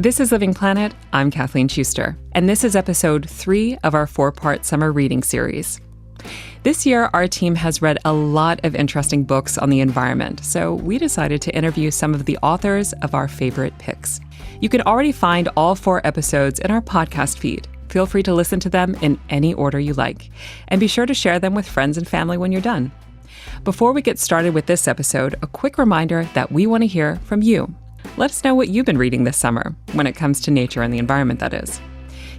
This is Living Planet. I'm Kathleen Schuster, and this is episode 3 of our 4-part summer reading series. This year, our team has read a lot of interesting books on the environment, so we decided to interview some of the authors of our favorite picks. You can already find all 4 episodes in our podcast feed. Feel free to listen to them in any order you like, and be sure to share them with friends and family when you're done. Before we get started with this episode, a quick reminder that we want to hear from you. Let us know what you've been reading this summer, when it comes to nature and the environment, that is.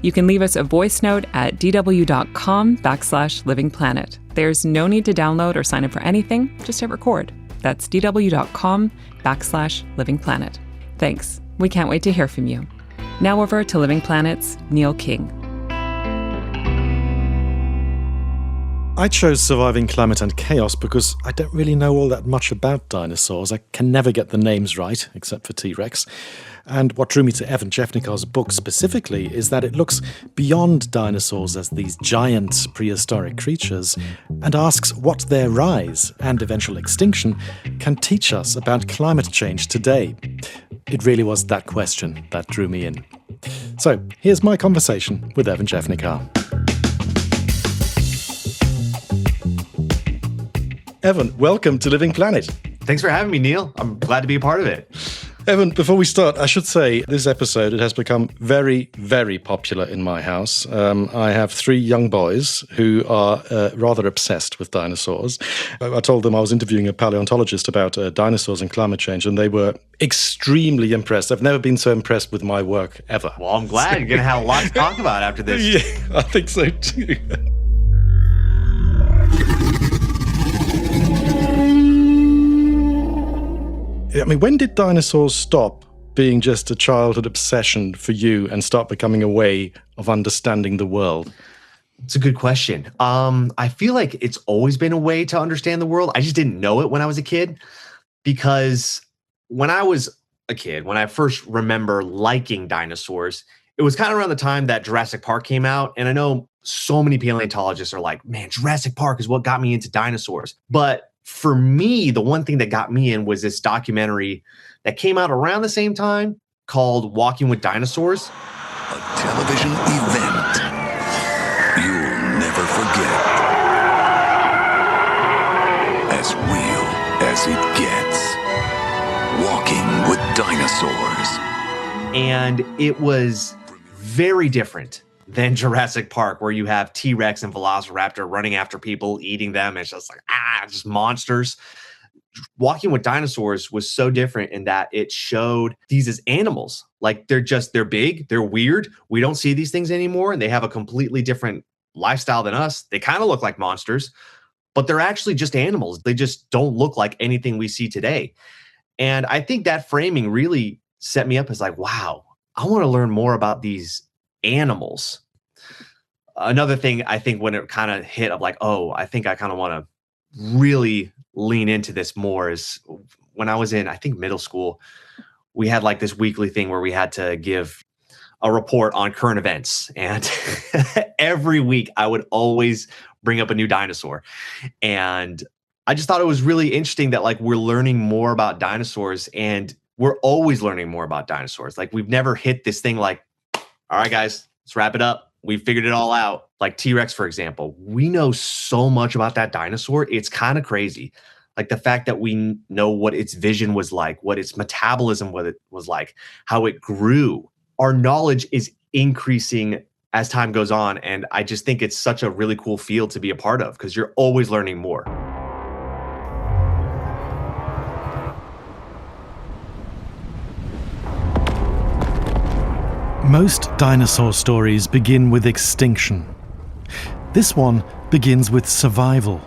You can leave us a voice note at dw.com/livingplanet. There's no need to download or sign up for anything, just hit record. That's dw.com/livingplanet. Thanks. We can't wait to hear from you. Now over to Living Planet's Neil King. I chose Surviving Climate and Chaos because I don't really know all that much about dinosaurs. I can never get the names right, except for T-Rex. And what drew me to Evan Jevnikar's book specifically is that it looks beyond dinosaurs as these giant prehistoric creatures and asks what their rise and eventual extinction can teach us about climate change today. It really was that question that drew me in. So here's my conversation with Evan Jevnikar. Evan, welcome to Living Planet. Thanks for having me, Neil. I'm glad to be a part of it. Evan, before we start, I should say this episode, it has become very, very popular in my house. I have 3 young boys who are rather obsessed with dinosaurs. I told them I was interviewing a paleontologist about dinosaurs and climate change, and they were extremely impressed. I've never been so impressed with my work ever. Well, I'm glad you're going to have a lot to talk about after this. Yeah, I think so too. I mean, when did dinosaurs stop being just a childhood obsession for you and start becoming a way of understanding the world? It's a good question. I feel like it's always been a way to understand the world. I just didn't know it when I was a kid, because when I was a kid, when I first remember liking dinosaurs, it was kind of around the time that Jurassic Park came out. And I know so many paleontologists are like, man, Jurassic Park is what got me into dinosaurs. But for me, the one thing that got me in was this documentary that came out around the same time called Walking with Dinosaurs. A television event you'll never forget. As real as it gets. Walking with Dinosaurs. And it was very different than Jurassic Park, where you have T-Rex and Velociraptor running after people, eating them. It's just like, just monsters. Walking with Dinosaurs was so different in that it showed these as animals. Like they're big, they're weird. We don't see these things anymore, and they have a completely different lifestyle than us. They kind of look like monsters, but they're actually just animals. They just don't look like anything we see today. And I think that framing really set me up as like, wow, I want to learn more about these animals. Another thing I think when it kind of hit of like, oh, I think I kind of want to really lean into this more is when I was in, I think, middle school, we had like this weekly thing where we had to give a report on current events. And every week I would always bring up a new dinosaur. And I just thought it was really interesting that like we're learning more about dinosaurs, and we're always learning more about dinosaurs. Like we've never hit this thing like, all right, guys, let's wrap it up. We figured it all out. Like T-Rex, for example, we know so much about that dinosaur. It's kind of crazy. Like the fact that we know what its vision was like, what its metabolism was like, how it grew. Our knowledge is increasing as time goes on. And I just think it's such a really cool field to be a part of because you're always learning more. Most dinosaur stories begin with extinction. This one begins with survival.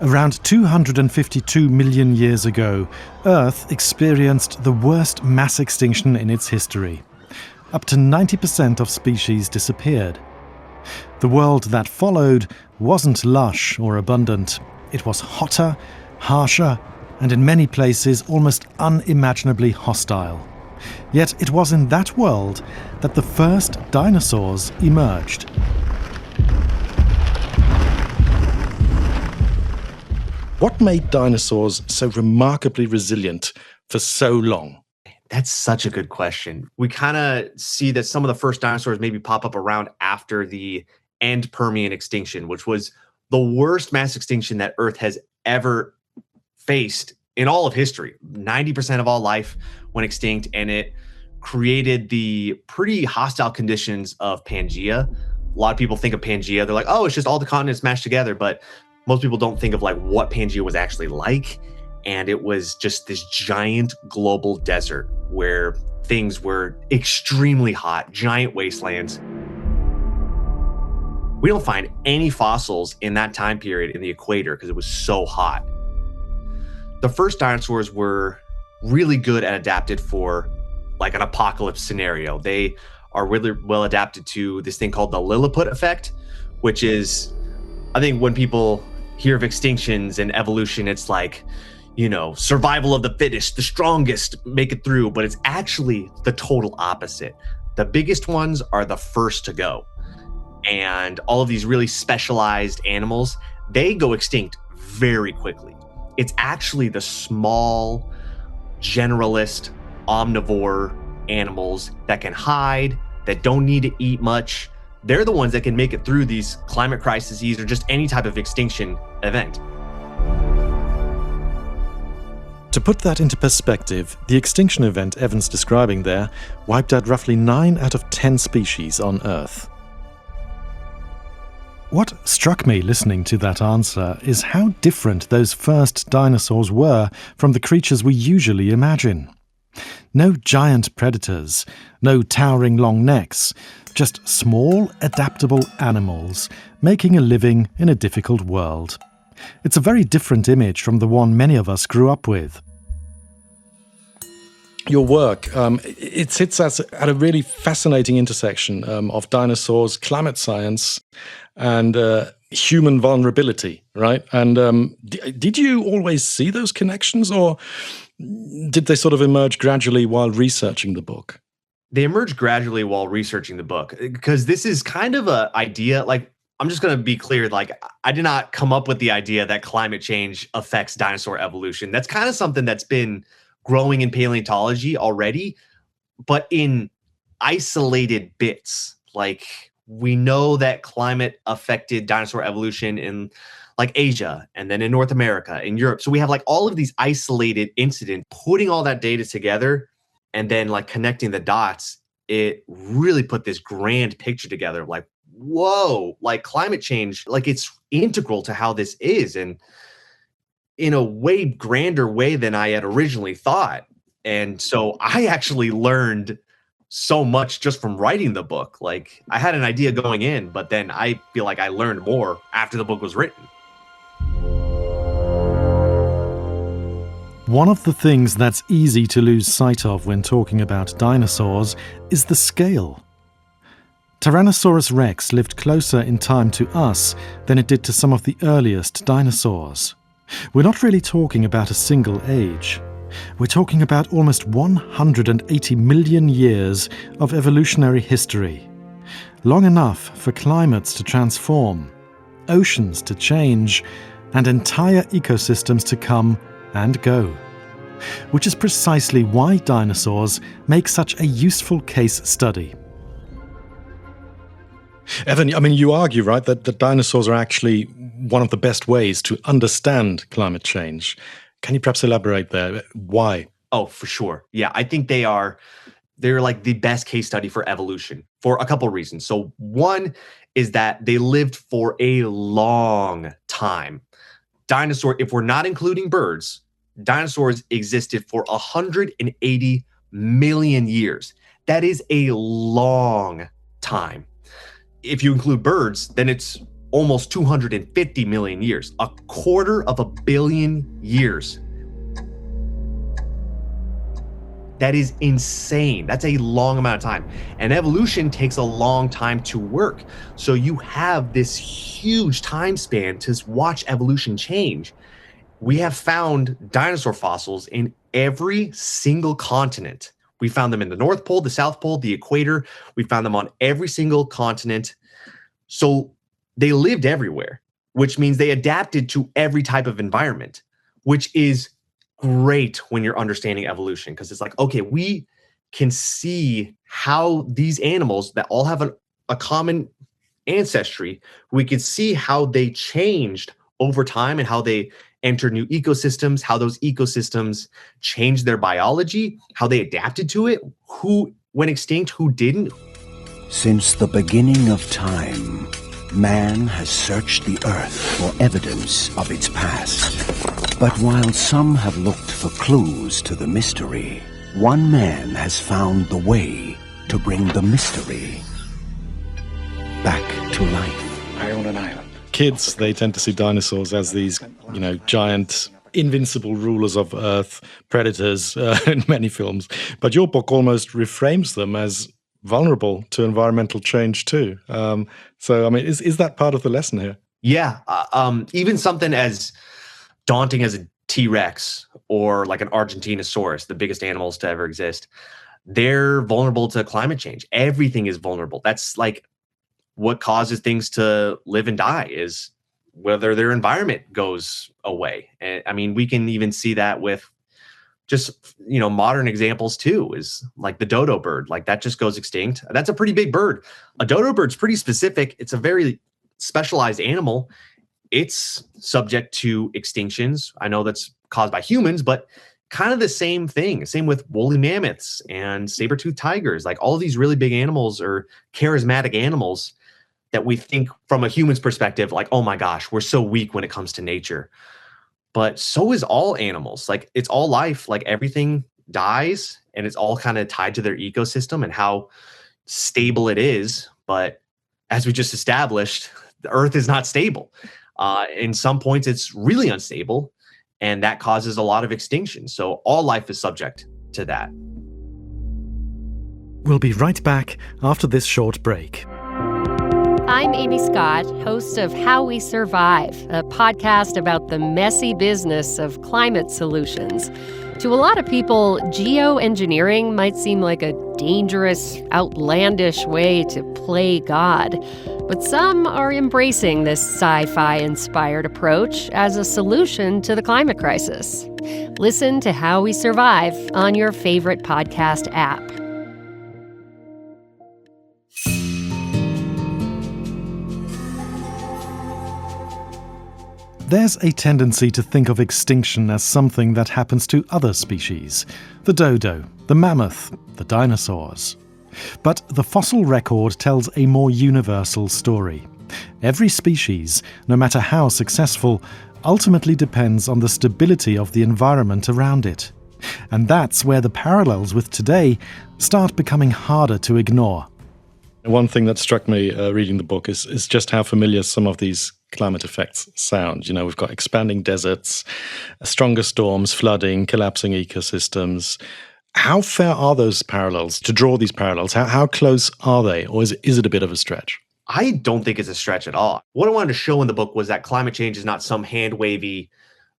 Around 252 million years ago, Earth experienced the worst mass extinction in its history. Up to 90% of species disappeared. The world that followed wasn't lush or abundant. It was hotter, harsher, and in many places almost unimaginably hostile. Yet it was in that world that the first dinosaurs emerged. What made dinosaurs so remarkably resilient for so long? That's such a good question. We kind of see that some of the first dinosaurs maybe pop up around after the end Permian extinction, which was the worst mass extinction that Earth has ever faced in all of history. 90% of all life went extinct, and it created the pretty hostile conditions of Pangea. A lot of people think of Pangea, they're like, oh, it's just all the continents mashed together, but most people don't think of like what Pangea was actually like. And it was just this giant global desert where things were extremely hot, giant wastelands. We don't find any fossils in that time period in the equator because it was so hot. The first dinosaurs were really good and adapted for like an apocalypse scenario. They are really well adapted to this thing called the Lilliput effect, which is, I think when people hear of extinctions and evolution, it's like, you know, survival of the fittest, the strongest make it through, but it's actually the total opposite. The biggest ones are the first to go. And all of these really specialized animals, they go extinct very quickly. It's actually the small, generalist, omnivore animals that can hide, that don't need to eat much. They're the ones that can make it through these climate crises or just any type of extinction event. To put that into perspective, the extinction event Evan's describing there wiped out roughly 9 out of 10 species on Earth. What struck me listening to that answer is how different those first dinosaurs were from the creatures we usually imagine. No giant predators, no towering long necks, just small, adaptable animals making a living in a difficult world. It's a very different image from the one many of us grew up with. Your work, it sits at a really fascinating intersection of dinosaurs, climate science, and human vulnerability, right? And did you always see those connections, or did they sort of emerge gradually while researching the book? They emerged gradually while researching the book, because this is kind of an idea, like, I'm just going to be clear, like, I did not come up with the idea that climate change affects dinosaur evolution. That's kind of something that's been growing in paleontology already, but in isolated bits. Like, we know that climate affected dinosaur evolution in like Asia, and then in North America, in Europe. So we have like all of these isolated incidents. Putting all that data together and then like connecting the dots, it really put this grand picture together. Like, whoa, like climate change, like it's integral to how this is, and in a way grander way than I had originally thought. And so I actually learned so much just from writing the book. Like, I had an idea going in, but then I feel like I learned more after the book was written. One of the things that's easy to lose sight of when talking about dinosaurs is the scale. Tyrannosaurus rex lived closer in time to us than it did to some of the earliest dinosaurs. We're not really talking about a single age. We're talking about almost 180 million years of evolutionary history. Long enough for climates to transform, oceans to change, and entire ecosystems to come and go. Which is precisely why dinosaurs make such a useful case study. Evan, I mean, you argue, right, that dinosaurs are actually one of the best ways to understand climate change. Can you perhaps elaborate there? Why? Oh, for sure. Yeah, I think they're like the best case study for evolution for a couple of reasons. So one is that they lived for a long time. If we're not including birds, dinosaurs existed for 180 million years. That is a long time. If you include birds, then it's almost 250 million years, 250 million years. That is insane. That's a long amount of time. And evolution takes a long time to work. So you have this huge time span to watch evolution change. We have found dinosaur fossils in every single continent. We found them in the North Pole, the South Pole, the equator. We found them on every single continent. So they lived everywhere, which means they adapted to every type of environment, which is great when you're understanding evolution, because it's like, okay, we can see how these animals that all have a common ancestry, we can see how they changed over time and how they entered new ecosystems, how those ecosystems changed their biology, how they adapted to it, who went extinct, who didn't. Since the beginning of time, man has searched the earth for evidence of its past. But while some have looked for clues to the mystery, one man has found the way to bring the mystery back to life. I own an island. Kids, they tend to see dinosaurs as these, giant, invincible rulers of Earth, predators in many films. But your book almost reframes them as vulnerable to environmental change too. Is that part of the lesson here? Yeah. Even something as daunting as a T-Rex or like an Argentinosaurus, the biggest animals to ever exist, they're vulnerable to climate change. Everything is vulnerable. That's like what causes things to live and die, is whether their environment goes away. And I mean, we can even see that with just, modern examples too, is like the dodo bird, like that just goes extinct. That's a pretty big bird. A dodo bird's pretty specific. It's a very specialized animal. It's subject to extinctions. I know that's caused by humans, but kind of the same thing. Same with woolly mammoths and saber-toothed tigers. Like all these really big animals are charismatic animals that we think from a human's perspective, like, oh my gosh, we're so weak when it comes to nature. But so is all animals. Like it's all life. Like everything dies and it's all kind of tied to their ecosystem and how stable it is. But as we just established, the earth is not stable. In some points, it's really unstable, and that causes a lot of extinction. So all life is subject to that. We'll be right back after this short break. I'm Amy Scott, host of How We Survive, a podcast about the messy business of climate solutions. To a lot of people, geoengineering might seem like a dangerous, outlandish way to play God. But some are embracing this sci-fi-inspired approach as a solution to the climate crisis. Listen to How We Survive on your favorite podcast app. There's a tendency to think of extinction as something that happens to other species. The dodo, the mammoth, the dinosaurs. But the fossil record tells a more universal story. Every species, no matter how successful, ultimately depends on the stability of the environment around it. And that's where the parallels with today start becoming harder to ignore. One thing that struck me reading the book is just how familiar some of these climate effects sound. We've got expanding deserts, stronger storms, flooding, collapsing ecosystems. How fair are those parallels, to draw these parallels? How close are they, or is it a bit of a stretch? I don't think it's a stretch at all. What I wanted to show in the book was that climate change is not some hand-wavy,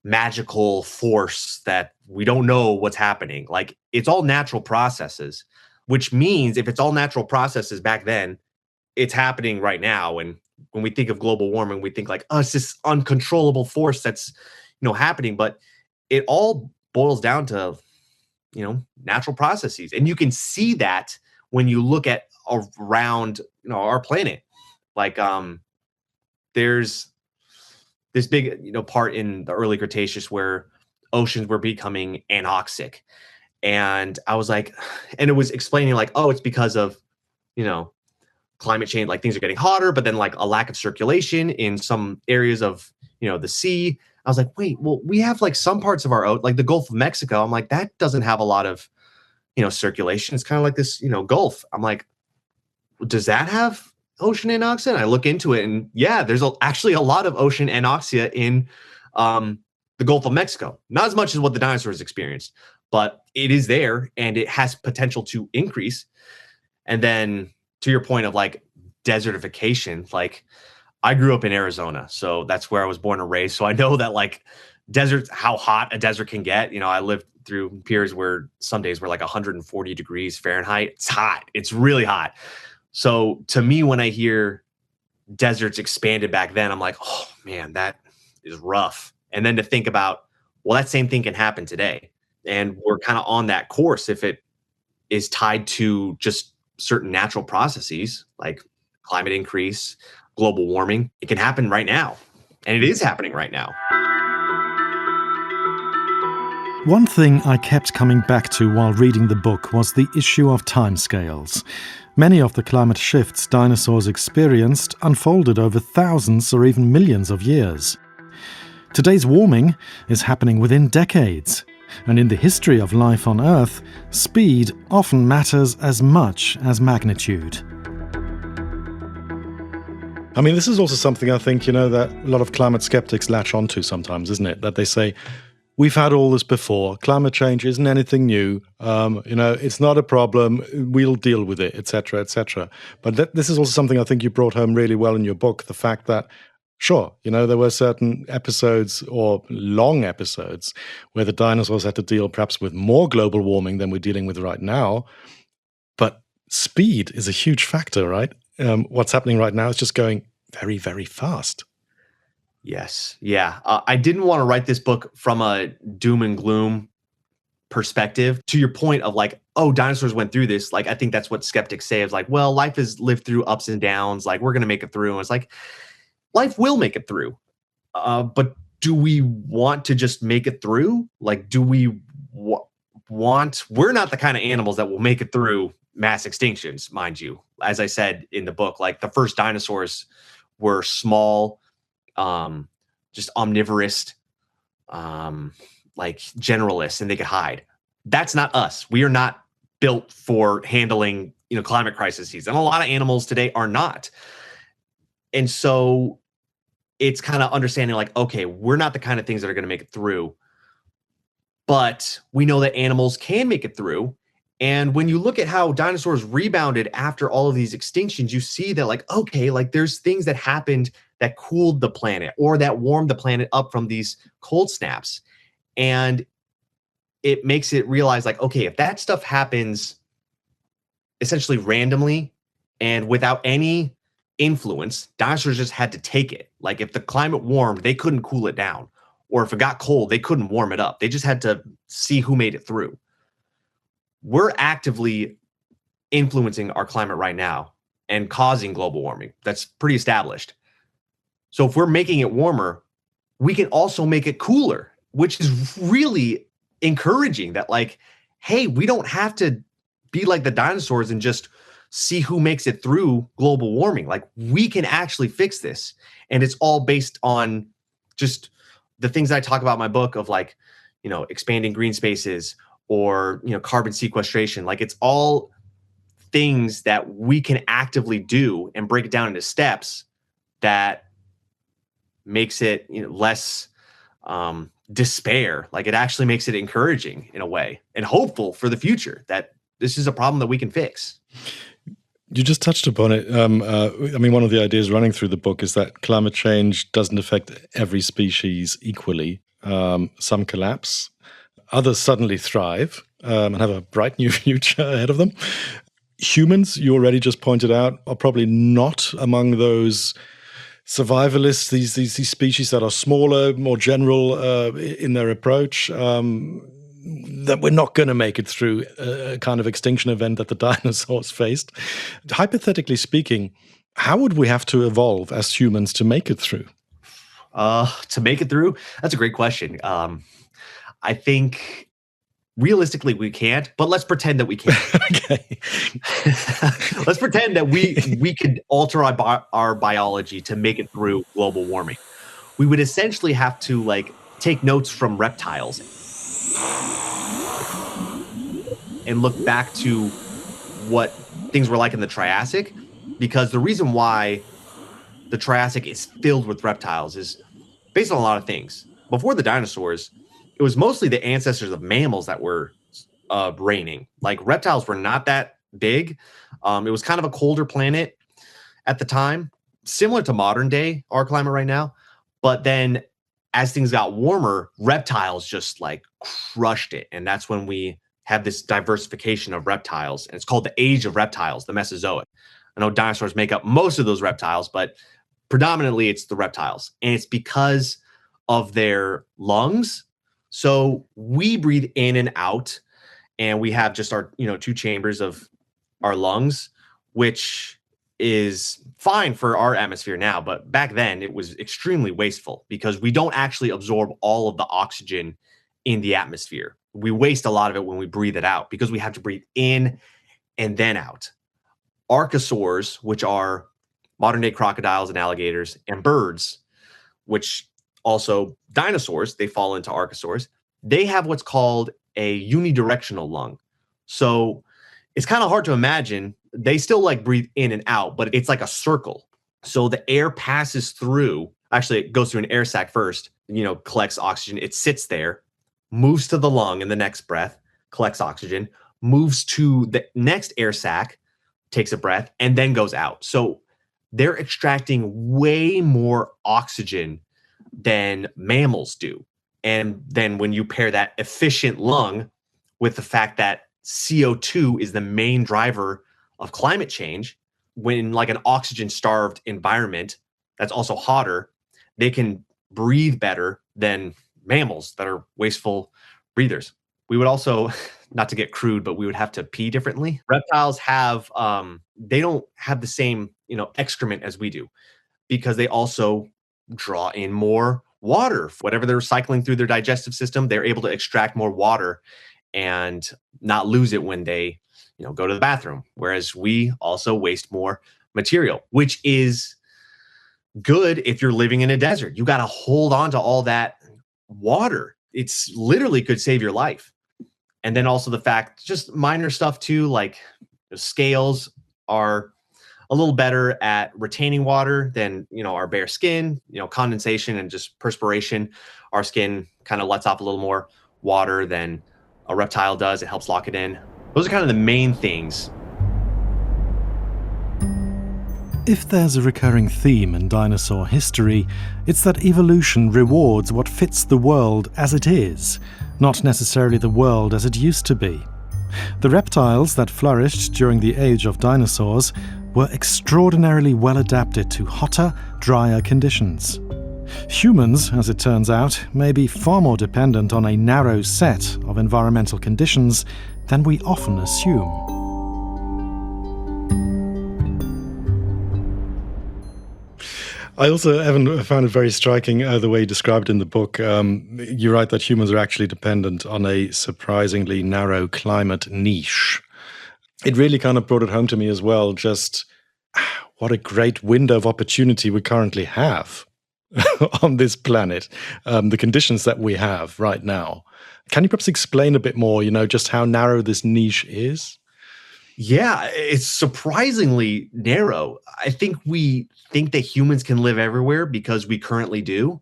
magical force that we don't know what's happening. Like, it's all natural processes, which means if it's all natural processes back then, it's happening right now. And when we think of global warming, we think like, oh, it's this uncontrollable force that's, happening. But it all boils down to, natural processes. And you can see that when you look at around, our planet. Like, there's this big, part in the early Cretaceous where oceans were becoming anoxic. And I was like, and it was explaining like, oh, it's because of, climate change, like things are getting hotter, but then like a lack of circulation in some areas of, the sea. I was like, wait, well, we have like some parts of our, like the Gulf of Mexico. I'm like, that doesn't have a lot of, circulation. It's kind of like this, Gulf. I'm like, does that have ocean anoxia? And I look into it and yeah, there's actually a lot of ocean anoxia in the Gulf of Mexico. Not as much as what the dinosaurs experienced, but it is there and it has potential to increase. And then to your point of like desertification, like I grew up in Arizona, so that's where I was born and raised. So I know that like deserts, how hot a desert can get. I lived through periods where some days were like 140 degrees Fahrenheit. It's hot. It's really hot. So to me, when I hear deserts expanded back then, I'm like, oh man, that is rough. And then to think about Well, that same thing can happen today. And we're kind of on that course if it is tied to just certain natural processes like climate increase, global warming. It can happen right now. And it is happening right now. One thing I kept coming back to while reading the book was the issue of timescales. Many of the climate shifts dinosaurs experienced unfolded over thousands or even millions of years. Today's warming is happening within decades, and in the history of life on Earth, speed often matters as much as magnitude. I mean, this is also something I think, that a lot of climate skeptics latch onto sometimes, isn't it? That they say, we've had all this before. Climate change isn't anything new. It's not a problem. We'll deal with it, etc., etc. But this is also something I think you brought home really well in your book, the fact that, sure, there were certain episodes or long episodes where the dinosaurs had to deal perhaps with more global warming than we're dealing with right now. But speed is a huge factor, right? What's happening right now is just going very, very fast. Yes. Yeah. I didn't want to write this book from a doom and gloom perspective. To your point of like, oh, dinosaurs went through this. Like, I think that's what skeptics say is like, well, life has lived through ups and downs. Like, we're going to make it through. And it's like, life will make it through. But do we want to just make it through? Like, do we want, we're not the kind of animals that will make it through mass extinctions, mind you. As I said in the book, like the first dinosaurs were small, just omnivorous, like generalists, and they could hide. That's not us. We are not built for handling, climate crises, and a lot of animals today are not. And so it's kind of understanding like, okay, we're not the kind of things that are going to make it through, but we know that animals can make it through. And when you look at how dinosaurs rebounded after all of these extinctions, you see that like, okay, like there's things that happened that cooled the planet or that warmed the planet up from these cold snaps. And it makes it realize like, okay, if that stuff happens essentially randomly and without any influence, dinosaurs just had to take it. Like if the climate warmed, they couldn't cool it down. Or if it got cold, they couldn't warm it up. They just had to see who made it through. We're actively influencing our climate right now and causing global warming. That's pretty established. So if we're making it warmer, we can also make it cooler, which is really encouraging that like, hey, we don't have to be like the dinosaurs and just see who makes it through global warming. Like we can actually fix this. And it's all based on just the things I talk about in my book of like, expanding green spaces or, carbon sequestration. Like it's all things that we can actively do and break it down into steps that makes it less despair. Like it actually makes it encouraging in a way and hopeful for the future that this is a problem that we can fix. You just touched upon it. One of the ideas running through the book is that climate change doesn't affect every species equally. Some collapse, others suddenly thrive and have a bright new future ahead of them. Humans, you already just pointed out, are probably not among those survivalists, these species that are smaller, more general in their approach, that we're not going to make it through a kind of extinction event that the dinosaurs faced. Hypothetically speaking, how would we have to evolve as humans to make it through? To make it through? That's a great question. I think realistically we can't, but let's pretend that we can. Okay. Let's pretend that we could alter our biology to make it through global warming. We would essentially have to like take notes from reptiles and look back to what things were like in the Triassic, because the reason why the Triassic is filled with reptiles is based on a lot of things. Before the dinosaurs, it was mostly the ancestors of mammals that were reigning. Like reptiles were not that big. It was kind of a colder planet at the time, similar to modern day, our climate right now. But then as things got warmer, reptiles just like crushed it. And that's when we have this diversification of reptiles. And it's called the age of reptiles, the Mesozoic. I know dinosaurs make up most of those reptiles, but predominantly it's the reptiles. And it's because of their lungs. So we breathe in and out, and we have just our, two chambers of our lungs, which is fine for our atmosphere now. But back then, it was extremely wasteful because we don't actually absorb all of the oxygen in the atmosphere. We waste a lot of it when we breathe it out because we have to breathe in and then out. Archosaurs, which are modern day crocodiles and alligators, and birds, which also dinosaurs, they fall into archosaurs. They have what's called a unidirectional lung. So it's kind of hard to imagine. They still like breathe in and out, but it's like a circle. So the air passes through, actually, it goes through an air sac first, collects oxygen. It sits there, moves to the lung in the next breath, collects oxygen, moves to the next air sac, takes a breath, and then goes out. So they're extracting way more oxygen than mammals do. And then when you pair that efficient lung with the fact that CO2 is the main driver of climate change, when like an oxygen starved environment that's also hotter, they can breathe better than mammals that are wasteful breathers. We would also, not to get crude, but we would have to pee differently. Reptiles have, they don't have the same, excrement as we do because they also draw in more water. Whatever they're cycling through their digestive system, they're able to extract more water and not lose it when they, go to the bathroom. Whereas we also waste more material, which is good if you're living in a desert. You got to hold on to all that water. It's literally could save your life. And then also the fact, just minor stuff too, like the scales are a little better at retaining water than, our bare skin, condensation and just perspiration. Our skin kind of lets off a little more water than a reptile does. It helps lock it in. Those are kind of the main things. If there's a recurring theme in dinosaur history, it's that evolution rewards what fits the world as it is, not necessarily the world as it used to be. The reptiles that flourished during the age of dinosaurs were extraordinarily well adapted to hotter, drier conditions. Humans, as it turns out, may be far more dependent on a narrow set of environmental conditions than we often assume. I also, Evan, found it very striking the way you described in the book. You write that humans are actually dependent on a surprisingly narrow climate niche. It really kind of brought it home to me as well, just what a great window of opportunity we currently have on this planet, the conditions that we have right now. Can you perhaps explain a bit more, just how narrow this niche is? Yeah, it's surprisingly narrow. I think we think that humans can live everywhere because we currently do.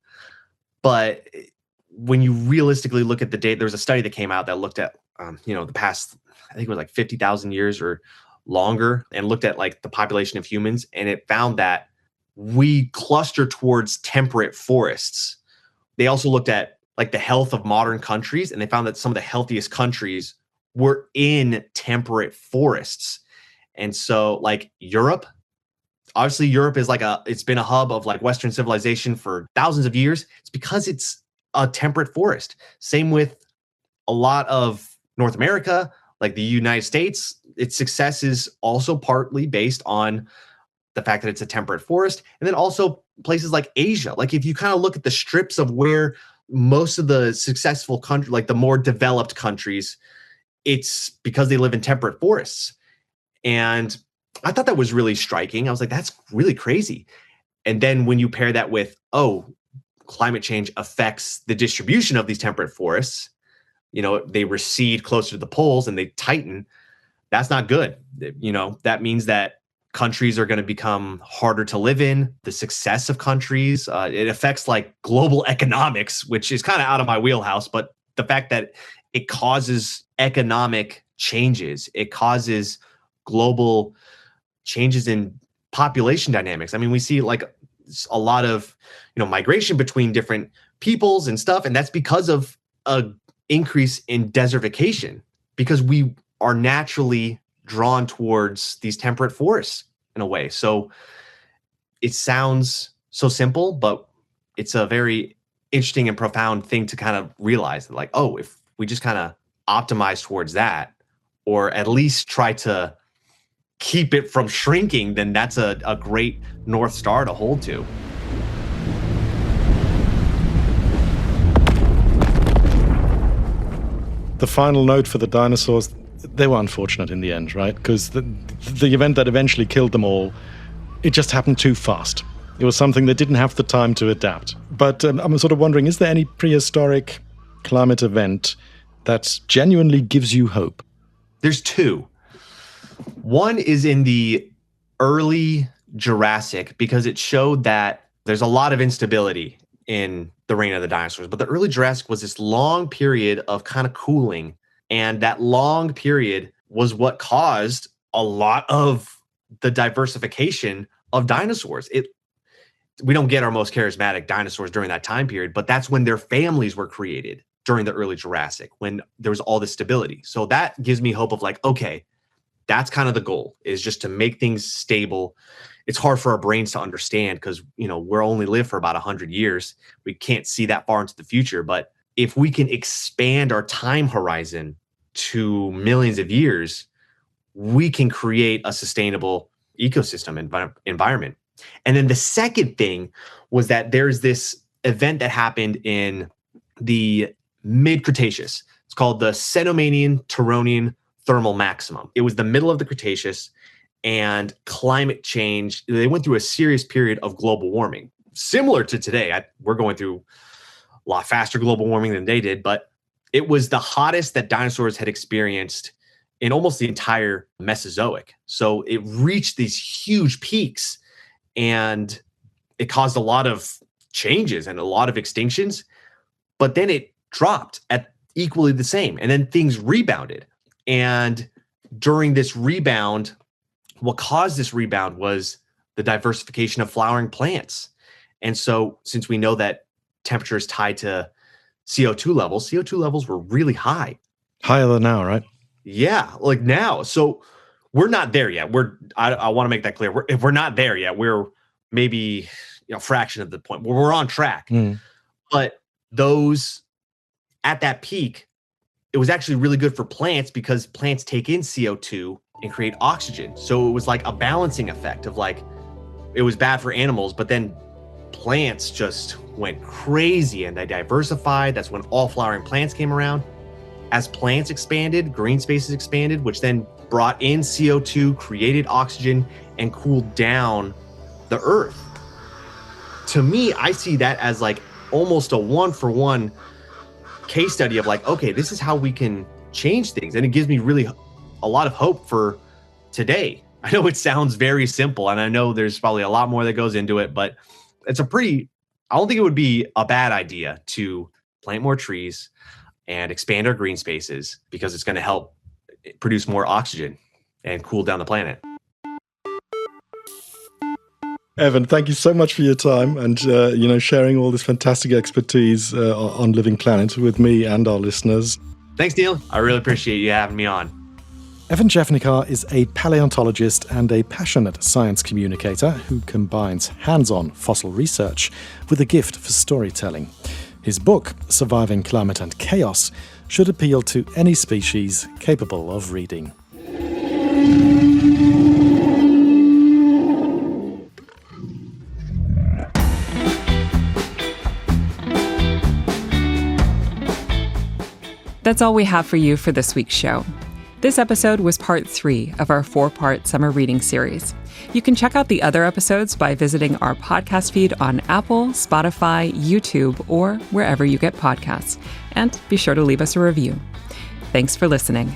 But when you realistically look at the data, there was a study that came out that looked at, the past, I think it was like 50,000 years or longer, and looked at like the population of humans. And it found that we cluster towards temperate forests. They also looked at like the health of modern countries, and they found that some of the healthiest countries were in temperate forests. And so like Europe, obviously Europe is it's been a hub of like Western civilization for thousands of years. It's because it's a temperate forest. Same with a lot of North America, like the United States. Its success is also partly based on the fact that it's a temperate forest. And then also places like Asia. Like if you kind of look at the strips of where most of the successful countries, like the more developed countries, it's because they live in temperate forests. And I thought that was really striking. I was like, that's really crazy. And then when you pair that with, climate change affects the distribution of these temperate forests, they recede closer to the poles and they tighten. That's not good. That means that countries are going to become harder to live in. The success of countries, it affects like global economics, which is kind of out of my wheelhouse. But the fact that it causes economic changes, it causes global changes in population dynamics. I mean, we see like a lot of, migration between different peoples and stuff. And that's because of a increase in desertification, because we are naturally drawn towards these temperate forests in a way. So it sounds so simple, but it's a very interesting and profound thing to kind of realize that, like, oh, if we just kind of optimize towards that, or at least try to keep it from shrinking, then that's a great North Star to hold to. The final note for the dinosaurs, they were unfortunate in the end, right? Because the event that eventually killed them all, it just happened too fast. It was something they didn't have the time to adapt. But I'm sort of wondering, is there any prehistoric climate event that genuinely gives you hope? There's two. One is in the early Jurassic, because it showed that there's a lot of instability in the reign of the dinosaurs. But the early Jurassic was this long period of kind of cooling. And that long period was what caused a lot of the diversification of dinosaurs. We don't get our most charismatic dinosaurs during that time period, but that's when their families were created during the early Jurassic, when there was all this stability. So that gives me hope of like, okay, that's kind of the goal, is just to make things stable. It's hard for our brains to understand because, we're only live for about 100 years. We can't see that far into the future. But if we can expand our time horizon to millions of years, we can create a sustainable ecosystem environment. And then the second thing was that there's this event that happened in the mid-Cretaceous. It's called the Cenomanian-Turonian thermal maximum. It was the middle of the Cretaceous, and climate change, they went through a serious period of global warming. Similar to today, we're going through a lot faster global warming than they did, but it was the hottest that dinosaurs had experienced in almost the entire Mesozoic. So it reached these huge peaks, and it caused a lot of changes and a lot of extinctions, but then it dropped at equally the same, and then things rebounded. And during this rebound, what caused this rebound was the diversification of flowering plants. And so since we know that temperature is tied to CO2 levels were really high. Higher than now, right? Yeah, like now. So we're not there yet. I want to make that clear. If we're not there yet, we're maybe a fraction of the point. We're on track. But those at that peak, it was actually really good for plants because plants take in CO2 and create oxygen. So it was like a balancing effect of like, it was bad for animals, but then plants just went crazy and they diversified. That's when all flowering plants came around. As plants expanded, green spaces expanded, which then brought in CO2, created oxygen, and cooled down the earth. To me, I see that as like almost a one-for-one case study of like, okay, this is how we can change things. And it gives me really a lot of hope for today. I know it sounds very simple, and I know there's probably a lot more that goes into it, but I don't think it would be a bad idea to plant more trees and expand our green spaces, because it's going to help produce more oxygen and cool down the planet. Evan, thank you so much for your time and sharing all this fantastic expertise on Living Planet with me and our listeners. Thanks, Neil. I really appreciate you having me on. Evan Jevnikar is a paleontologist and a passionate science communicator who combines hands-on fossil research with a gift for storytelling. His book, Surviving Climate and Chaos, should appeal to any species capable of reading. That's all we have for you for this week's show. This episode was part 3 of our 4-part summer reading series. You can check out the other episodes by visiting our podcast feed on Apple, Spotify, YouTube, or wherever you get podcasts. And be sure to leave us a review. Thanks for listening.